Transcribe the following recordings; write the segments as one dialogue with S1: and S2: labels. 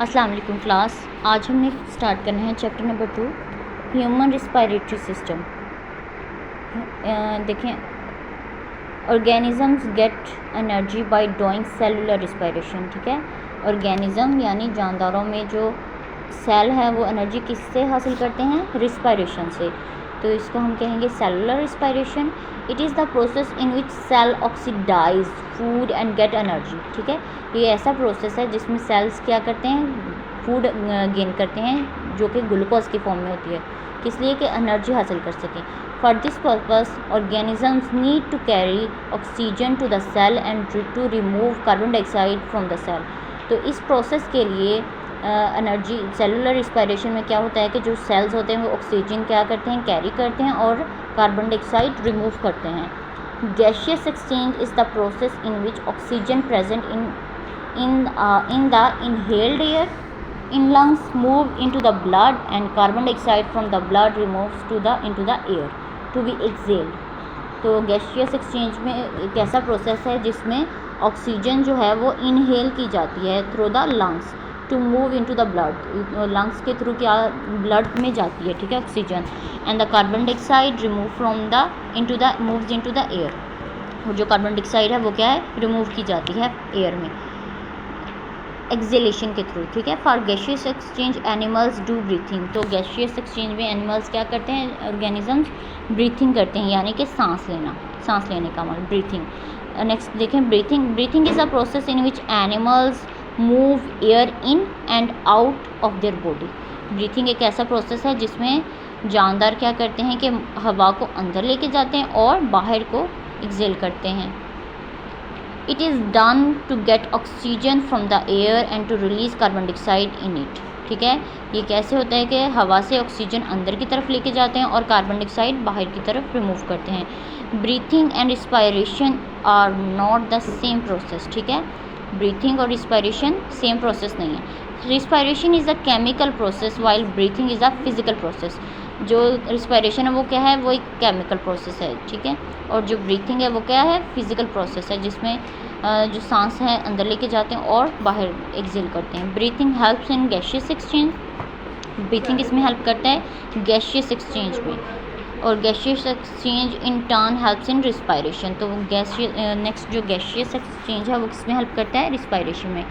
S1: अस्सलाम वालेकुम क्लास। आज हमने स्टार्ट करना है chapter number 2 human respiratory system. देखें, organisms get energy by doing cellular respiration. ठीक है, ऑर्गेनिज्म यानी जानदारों में जो सेल है वो एनर्जी किससे हासिल करते हैं? रिस्पायरेशन से। तो इसको हम कहेंगे cellular respiration. It is the process in which cell oxidize food and get energy. ठीक है, ये ऐसा प्रोसेस है जिसमें सेल्स क्या करते हैं? फूड गेन करते हैं जो कि ग्लूकोज की फॉर्म में होती है, किस लिए? कि एनर्जी हासिल कर सकें। For this purpose organisms need to carry oxygen to the cell and to remove carbon dioxide from the cell. तो इस प्रोसेस के लिए एनर्जी सेलुलर रिस्पायरेशन में क्या होता है कि जो सेल्स होते हैं वो ऑक्सीजन क्या करते हैं? कैरी करते हैं और कार्बन डाइऑक्साइड रिमूव करते हैं। Gaseous exchange is the process in which oxygen present in the inhaled air in lungs move into the blood and carbon dioxide from the blood removes into the air to be exhaled। तो gaseous exchange में एक ऐसा process है जिसमें oxygen जो है वो inhale की जाती है through the lungs to move into the blood. Lungs के थ्रू क्या ब्लड में जाती है, ठीक है, oxygen, and the carbon dioxide remove from the moves into the air. और जो कार्बन डाइऑक्साइड है वो क्या है? रिमूव की जाती है एयर में एक्सेलेशन के थ्रू। ठीक है, for gaseous exchange animals do breathing. तो गैसियस एक्सचेंज में एनिमल्स क्या करते हैं? ऑर्गेनिजम्स ब्रीथिंग करते हैं, यानी कि सांस लेने का मतलब ब्रीथिंग। नेक्स्ट देखें, breathing is a process in which animals move air in and out of their body. Breathing एक ऐसा प्रोसेस है जिसमें जानदार क्या करते हैं कि हवा को अंदर लेके जाते हैं और बाहर को एक्सेल करते हैं। It is done to get oxygen from the air and to release carbon dioxide in it। ठीक है, ये कैसे होता है कि हवा से ऑक्सीजन अंदर की तरफ लेके जाते हैं और कार्बन डाइऑक्साइड बाहर की तरफ रिमूव करते हैं। Breathing and respiration are not the same process. ठीक है, ब्रीथिंग और रिस्पायरेशन सेम प्रोसेस नहीं है। Respiration is a chemical process while breathing is a physical process. जो रिस्पायरेशन है वो क्या है? वो एक केमिकल प्रोसेस है, ठीक है, और जो ब्रीथिंग है वो क्या है? फिजिकल प्रोसेस है, जिसमें जो सांस है अंदर लेके जाते हैं और बाहर एक्सेल करते हैं। Breathing helps in gaseous exchange. Breathing इसमें हेल्प करता है गैसियस एक्सचेंज में, और gaseous exchange in turn helps in respiration. तो गैसियस नेक्स्ट जो गैसियस एक्सचेंज है वो किसमें हेल्प करता है? रिस्पायरेशन में।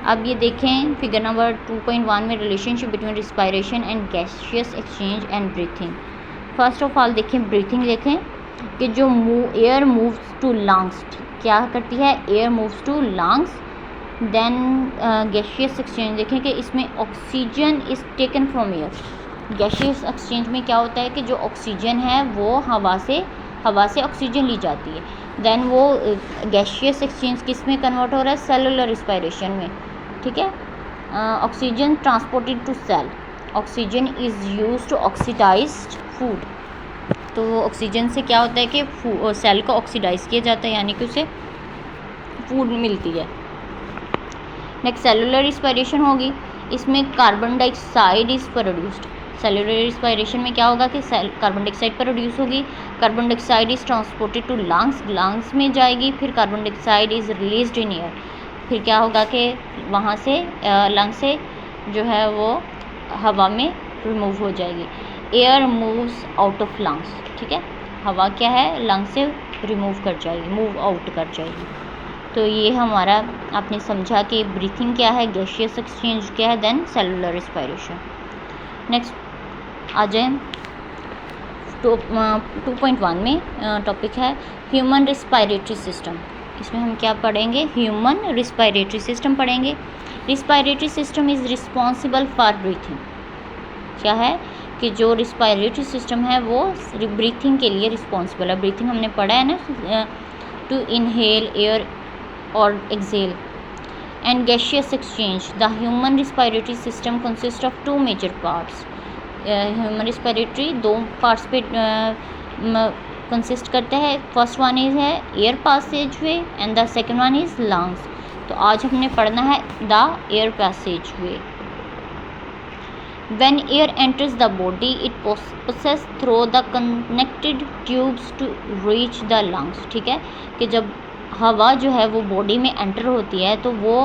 S1: अब ये देखें फिगर नंबर 2.1 में relationship between respiration and gaseous exchange and breathing. First of all देखें, ब्रीथिंग देखें कि जो एयर मूव्स टू लंग्स, क्या करती है? Air moves to lungs. Then gaseous exchange देखें कि इसमें oxygen is taken from air. Gaseous exchange में क्या होता है कि जो ऑक्सीजन है वो हवा से ऑक्सीजन ली जाती है। देन वो गैसियस एक्सचेंज किस में कन्वर्ट हो रहा है? सेलुलर रिस्पायरेशन में। ठीक है, oxygen transported to cell. Oxygen is use to oxidize food. तो ऑक्सीजन से क्या होता है कि सेल को ऑक्सीडाइज किया जाता है, यानी कि उसे फूड मिलती है। नेक्स्ट सेलुलर रिस्पायरेशन होगी, इसमें carbon dioxide is produced. Cellular respiration में क्या होगा कि कार्बन डाइऑक्साइड प्रोड्यूस होगी। Carbon dioxide is transported to lungs में जाएगी, फिर carbon dioxide is released in air. फिर क्या होगा कि वहाँ से लंग से जो है वो हवा में रिमूव हो जाएगी। Air moves out of lungs. ठीक है, हवा क्या है? लंग से रिमूव कर जाएगी, मूव आउट कर जाएगी। तो ये हमारा आपने समझा कि ब्रीथिंग क्या है, गैसियस एक्सचेंज क्या है, देन सेलुलर रिस्पायरेशन। नेक्स्ट आ जाए 2.1 में टॉपिक है ह्यूमन रिस्पायरेटरी सिस्टम। इसमें हम क्या पढ़ेंगे? ह्यूमन रिस्पायरेटरी सिस्टम पढ़ेंगे। Respiratory system is responsible for breathing. क्या है कि जो रिस्पायरेटरी सिस्टम है वो ब्रीथिंग के लिए रिस्पॉन्सिबल है। ब्रीथिंग हमने पढ़ा है ना, टू इनहेल एयर और exhale and gaseous exchange. The human respiratory system consist of 2 major parts. Human respiratory 2 parts पे कंसिस्ट करता है। फर्स्ट वन इज़ है air Passage way and the second one is lungs. तो आज हमने पढ़ना है the air passage way. When air enters the body, it passes through the connected tubes to reach the lungs। ठीक है, कि जब हवा जो है वो बॉडी में एंटर होती है तो वो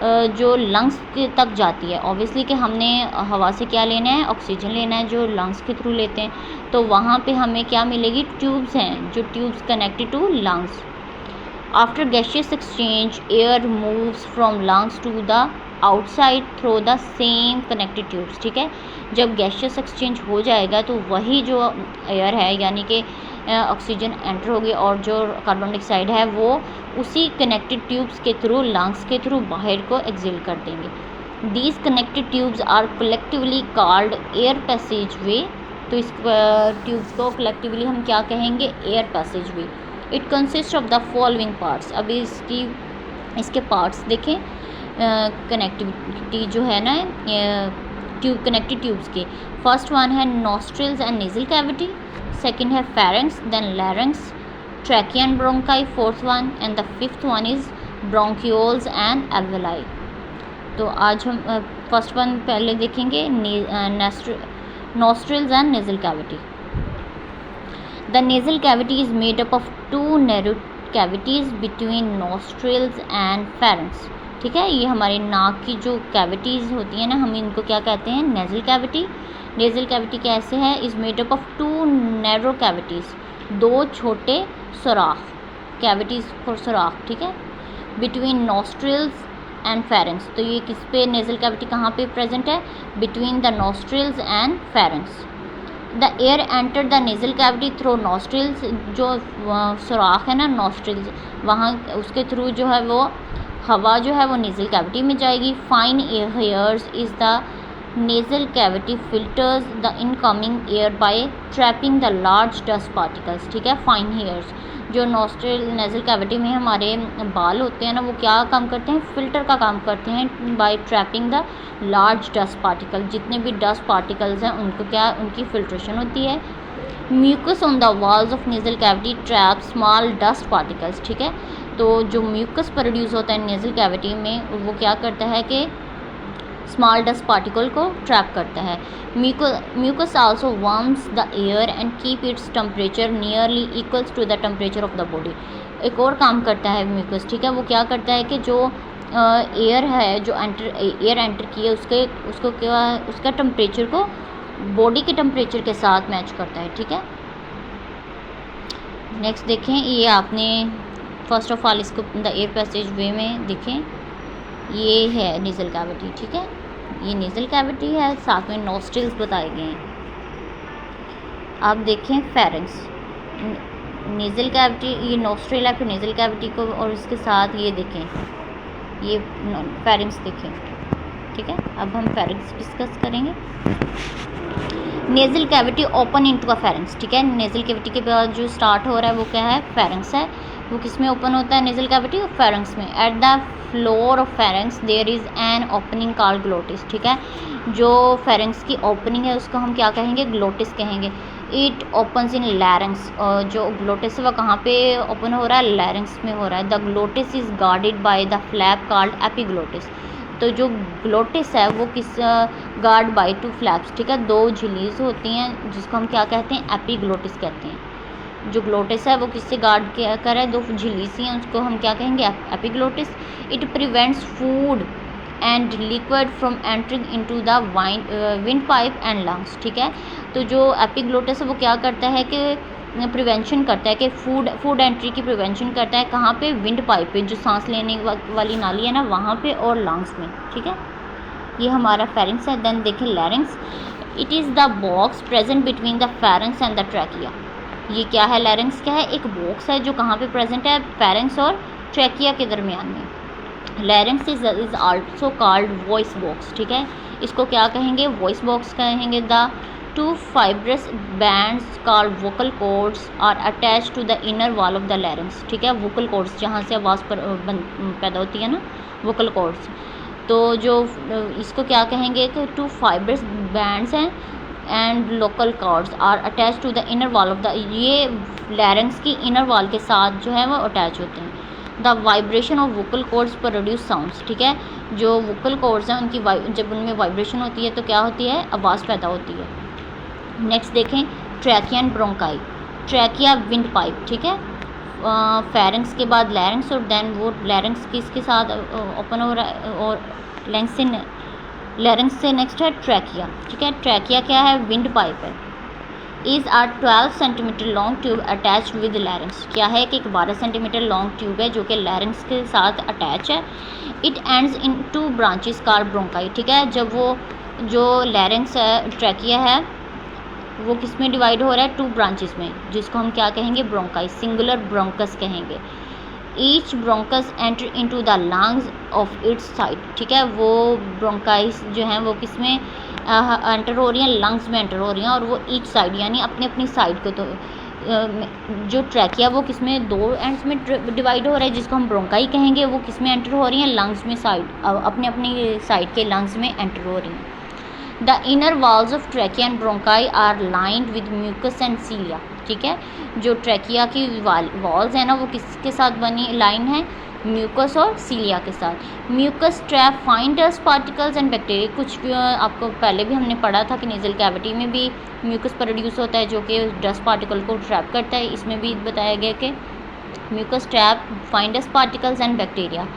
S1: जो लंग्स तक जाती है। ऑब्वियसली कि हमने हवा से क्या लेना है, ऑक्सीजन लेना है जो लंग्स के थ्रू लेते हैं, तो वहाँ पे हमें क्या मिलेगी, ट्यूब्स हैं, जो tubes connected to lungs. After gaseous exchange air moves from lungs to the outside through the same connected tubes. ठीक है, जब गैशियस एक्सचेंज हो जाएगा तो वही जो एयर है यानी कि ऑक्सीजन एंटर होगी और जो कार्बन डाइऑक्साइड है वो उसी कनेक्टेड ट्यूब्स के थ्रू, लंग्स के थ्रू बाहर को एक्सेल कर देंगे। These connected tubes are collectively called air passage वे। तो इस ट्यूब्स को कलेक्टिवली हम क्या कहेंगे, air passage way. It consist of the following parts. अभी इसके पार्ट्स देखें, कनेक्टिविटी जो है ना ट्यूब, कनेक्टेड ट्यूब्स के। फर्स्ट वन है nostrils and nasal cavity, second है pharynx, then larynx, trachea and bronchi, fourth one, and the fifth one is bronchioles and alveoli. तो आज हम फर्स्ट वन पहले देखेंगे, nostrils and nasal cavity. The nasal cavity is made up of two narrow cavities between nostrils and pharynx. ठीक है, ये हमारे नाक की जो कैविटीज़ होती हैं ना, हम इनको क्या कहते हैं, नेजल कैविटी। नेजल कैविटी कैसे है, is made up of two narrow cavities, दो छोटे सुराख, कैविटीज़ फॉर सुराख। ठीक है, बिटवीन नॉस्ट्रिल्स एंड फेरेंक्स। तो ये किस पे, नेजल कैविटी कहाँ पे प्रेजेंट है, between the nostrils and pharynx. The air enter the nasal cavity through nostrils, जो सुराख है ना नॉस्ट्रिल्स, वहाँ उसके थ्रू जो है वो हवा जो है वो नेजल कैविटी में जाएगी। Fine hairs is the nasal cavity filters the incoming air by trapping the large dust particles. ठीक है, फाइन हेयर्स जो नॉस्ट्रिल नेजल कैविटी में हमारे बाल होते हैं ना, वो क्या काम करते हैं, फिल्टर का काम करते हैं by trapping the large dust particle. जितने भी डस्ट पार्टिकल्स हैं उनको क्या, उनकी फिल्ट्रेशन होती है। Mucus on the walls of nasal cavity trap small dust particles. ठीक है, तो जो म्यूकस प्रोड्यूस होता है नेजल कैविटी में, वो क्या करता है कि स्मॉल डस्ट पार्टिकल को ट्रैप करता है। Mucus also warms the air and keep its temperature nearly equals to the temperature of the body. एक और काम करता है म्यूकस, ठीक है, वो क्या करता है कि जो एयर है, जो एयर एंटर की है उसको क्या, उसका टेम्परेचर को बॉडी के टेम्परेचर के साथ मैच करता है। ठीक है, नेक्स्ट देखें, ये आपने फर्स्ट ऑफ ऑल इसको द एयर पैसेज वे में देखें, ये है नेजल कैविटी। ठीक है, ये नेजल कैविटी है, साथ में नॉस्ट्रिल्स बताए गए हैं। आप देखें फेरेंक्स, नेजल कैविटी, ये नॉस्ट्रिल है, फिर नेजल कैविटी को, और इसके साथ ये देखें, ये फेरेंक्स देखें। ठीक है, अब हम फेरेंक्स डिस्कस करेंगे। Nasal cavity open into a pharynx. ठीक है, नेजल कैविटी के बाद जो स्टार्ट हो रहा है वो क्या है, फेरेंक्स है। वो किस में ओपन होता है, नेजल कैविटी और फेरेंक्स में। At the floor of pharynx there is an opening called glottis. ठीक है, जो फेरेंक्स की ओपनिंग है उसको हम क्या कहेंगे, ग्लोटिस कहेंगे। इट ओपन्स इन लैरिंक्स, और जो ग्लोटिस है वो कहाँ पे ओपन हो रहा है, लैरिंक्स में हो रहा है। The glottis is guarded by the flap called epiglottis. तो जो ग्लोटिस है वो किस, गार्ड बाय टू फ्लैप्स। ठीक है, दो झिल्लीज होती हैं जिसको हम क्या कहते हैं, एपिग्लोटिस कहते हैं। जो ग्लोटिस है वो किससे गार्ड कर है, दो झिल्ली सी हैं, उसको हम क्या कहेंगे, epiglottis. It prevents food and liquid from entering into the wind pipe and lungs. ठीक है, तो जो एपिग्लोटिस है वो क्या करता है कि प्रिवेंशन करता है कि फूड एंट्री की प्रिवेंशन करता है। कहाँ पे, विंड पाइप पे, जो सांस लेने वाली नाली है ना वहाँ पे, और लंग्स में। ठीक है, ये हमारा फेरेंक्स है। देन देखें larynx, it is the box present between the pharynx and the trachea. ये क्या है, लैरिंक्स क्या है, एक बॉक्स है जो कहाँ पे प्रेजेंट है, फेरेंक्स और ट्रैकिया के दरमियान में। Larynx is also called voice box. ठीक है, इसको क्या कहेंगे, वॉइस बॉक्स कहेंगे। The two fibrous bands called vocal cords are attach to the inner wall of the larynx. ठीक है, वोकल कॉर्ड्स जहाँ से आवाज़ पैदा होती है ना, वोकल कॉर्ड्स। तो जो इसको क्या कहेंगे कि टू फाइब्रस बैंड्स हैं and vocal cords are attach to the inner wall of the, ये लैरिंक्स की इनर वॉल के साथ जो है वो अटैच होते हैं। The vibration of vocal cords produce sounds. ठीक है, जो वोकल कॉर्ड्स हैं उनकी जब उनमें वाइब्रेशन होती है तो क्या होती है, आवाज़ पैदा होती है। नेक्स्ट देखें trachea and bronchi. Trachea wind pipe. ठीक है, फेरेंक्स के बाद लैरिंक्स, और देन वो लैरिंक्स किसके साथ ओपन हो रहा है, और लैरिंक्स से नेक्स्ट है ट्रैकिया। ठीक है, ट्रैकिया क्या है, विंड पाइप है। Is a 12 centimetre long tube attach with larynx, क्या है कि एक 12 सेंटीमीटर लॉन्ग ट्यूब है जो कि लैरिंक्स के साथ अटैच है। It ends in 2 branches called bronchi. ठीक है, जब वो जो लैरिंक्स है, ट्रैकिया है, वो किस में डिवाइड हो रहा है, 2 ब्रांचेस में, जिसको हम क्या कहेंगे, ब्रोंकाई, सिंगुलर ब्रोंकस कहेंगे। Each bronchus enter into the lungs of its side. ठीक है, वो ब्रोंकाइस जो हैं वो किस में एंटर हो रही हैं, लंग्स में एंटर हो रही हैं, और वो ईच साइड यानी अपनी अपनी साइड को। तो जो ट्रैकिया वो किस में 2 एंड्स में डिवाइड हो रहा है, जिसको हम ब्रोंकाई कहेंगे, वो किस में एंटर हो रही हैं, लंग्स में, साइड, अपने अपनी साइड के लंग्स में एंटर हो रही हैं। The inner walls of trachea and bronchi are lined with mucus and cilia. ठीक है, जो ट्रैकिया की वॉल्स है ना, वो किसके साथ बनी लाइन है, म्यूकस और सीलिया के साथ। Mucus trap fine dust particles and bacteria. कुछ भी आपको पहले भी हमने पढ़ा था कि नेजल कैविटी में भी म्यूकस प्रोड्यूस होता है जो कि डस्ट पार्टिकल को ट्रैप करता है। इसमें भी बताया गया कि mucus trap fine dust particles and bacteria.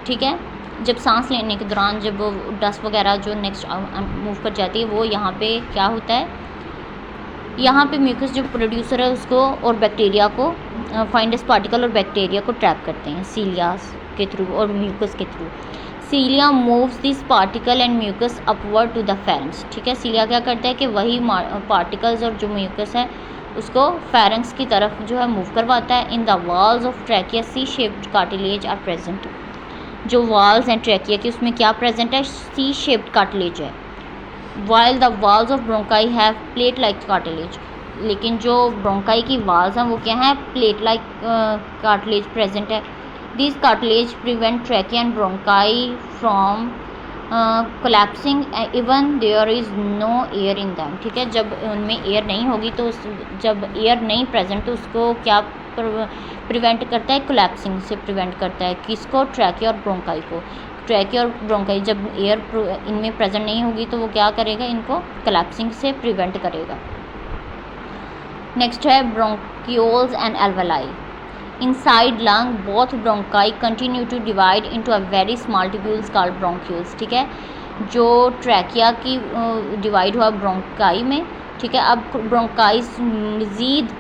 S1: ठीक है, जब सांस लेने के दौरान जब डस्ट वगैरह जो नेक्स्ट मूव कर जाती है, वो यहाँ पे क्या होता है, यहाँ पे म्यूकस जो प्रोड्यूसर है उसको और बैक्टीरिया को, फाइन डस्ट पार्टिकल और बैक्टीरिया को ट्रैप करते हैं सीलिया के थ्रू और म्यूकस के through. Cilia moves this particle and mucus upward to the pharynx. ठीक है, सीलिया क्या करता है कि वही पार्टिकल्स और जो म्यूकस है उसको फेरेंक्स की तरफ जो है मूव करवाता है। In the walls of trachea C shaped cartilage are present. जो वॉल्स हैं ट्रैकिया की, उसमें क्या प्रेजेंट है, सी शेप्ड कार्टिलेज है। While the walls of bronchi have plate like cartilage. लेकिन जो ब्रोंकाई की वॉल्स हैं वो क्या है, प्लेट लाइक कार्टिलेज प्रेजेंट है। This cartilage prevent trachea and bronchi from collapsing even there is no air in them. ठीक है, जब उनमें एयर नहीं होगी तो जब एयर नहीं प्रेजेंट तो उसको क्या प्रिवेंट करता है, कोलैप्सिंग से प्रिवेंट करता है। किसको, ट्रैकिया और ब्रोंकाई को। ट्रैकिया और ब्रोंकाई जब एयर इनमें प्रेजेंट नहीं होगी तो वो क्या करेगा, इनको कोलैप्सिंग से प्रिवेंट करेगा। नेक्स्ट है bronchioles and alveoli. Inside lung both bronchi continue to divide into a very small tubules called bronchioles. ठीक है, जो ट्रैकिया की डिवाइड हुआ ब्रोंकाई में। ठीक है, अब ब्रोंकाइज मज़ीद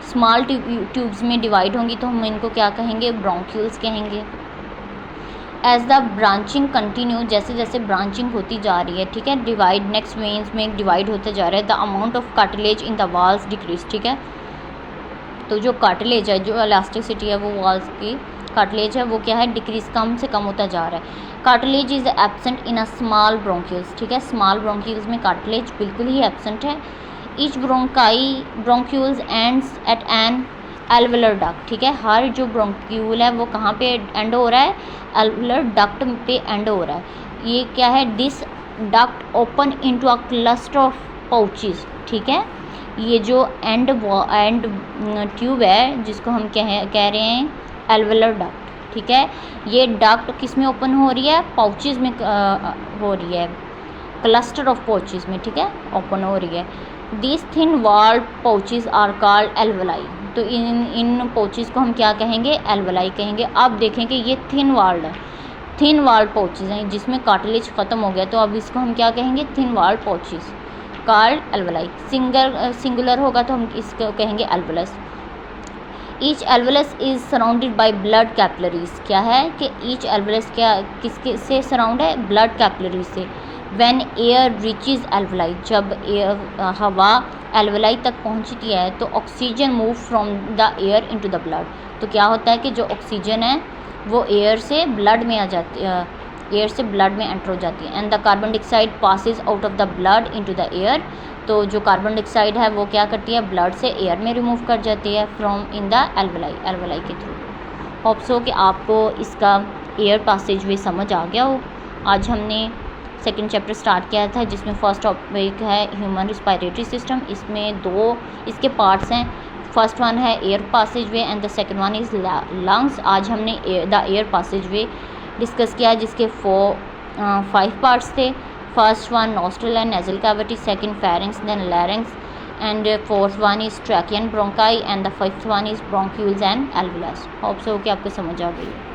S1: स्मॉल ट्यूब्स में डिवाइड होंगी तो हम इनको क्या कहेंगे, ब्रोंक्यूल्स कहेंगे। एज द ब्रांचिंग कंटिन्यू, जैसे जैसे ब्रांचिंग होती जा रही है, ठीक है, डिवाइड नेक्स्ट वेन्स में डिवाइड होते जा रहा है, the amount of cartilage in the walls decrease. ठीक है, तो जो कार्टिलेज है, जो इलास्टिसिटी है वो वॉल्स की कार्टिलेज है वो क्या है, डिक्रीज, कम से कम होता जा रहा है। Cartilage is absent in a small bronchioles. ठीक है, स्मॉल ब्रोंक्यूल्स में कार्टिलेज बिल्कुल ही एब्सेंट है। Each bronchioles ends at an alveolar duct. ठीक है, हर जो ब्रोंक्यूल है वो कहाँ पे एंड हो रहा है, एल्वुलर डक्ट पे एंड हो रहा है। ये क्या है, this duct open into a cluster of pouches. ठीक है, ये जो एंड ट्यूब है जिसको हम कह रहे हैं एल्वुलर डक्ट। ठीक है, ये डक्ट किस में ओपन हो रही है, पाउचेस में हो रही है, क्लस्टर ऑफ पाउचेस में। ठीक है, ओपन हो रही है। This thin walled pouches are called alveoli. तो इन पाउचेस को हम क्या कहेंगे, एल्वुलाई कहेंगे। अब देखें कि ये थिन वॉल्ड है, थिन वॉल्ड पाउचेस हैं जिसमें कार्टिलेज ख़त्म हो गया, तो अब इसको हम क्या कहेंगे, thin walled pouches called alveoli. Singular होगा तो हम इसको कहेंगे alveolus. Each alveolus is surrounded by blood capillaries. क्या है कि ईच एल्वुलस क्या किसके से सराउंड है, ब्लड कैपिलरीज से। व्हेन एयर रीचेज एल्वुलाई, जब हवा एल्वुलाई तक पहुंचती है तो oxygen move from the air into the blood. तो क्या होता है कि जो ऑक्सीजन है वो एयर से ब्लड में आ जाती है, एयर से ब्लड में एंटर हो जाती है। And the carbon dioxide passes out of the blood into the air. तो जो कार्बन डाइऑक्साइड है वो क्या करती है, ब्लड से एयर में रिमूव कर जाती है फ्रॉम इन द एल्वुलाई के थ्रू। होप्स हो कि आपको इसका एयर पासेज वे समझ आ गया हो। आज हमने सेकंड चैप्टर स्टार्ट किया था जिसमें फर्स्ट टॉपिक है ह्यूमन रिस्पायरेटरी सिस्टम। इसमें 2 इसके पार्ट्स हैं। फर्स्ट वन है air Passage way and the second one is lungs. आज हमने the air Passage way discuss किया जिसके 5 पार्ट्स थे। First one nostril and nasal cavity, second pharynx, then larynx, and fourth one is trachea and bronchi and the fifth one is bronchioles and alveolus. Hope so कि आपको समझ आ गई है।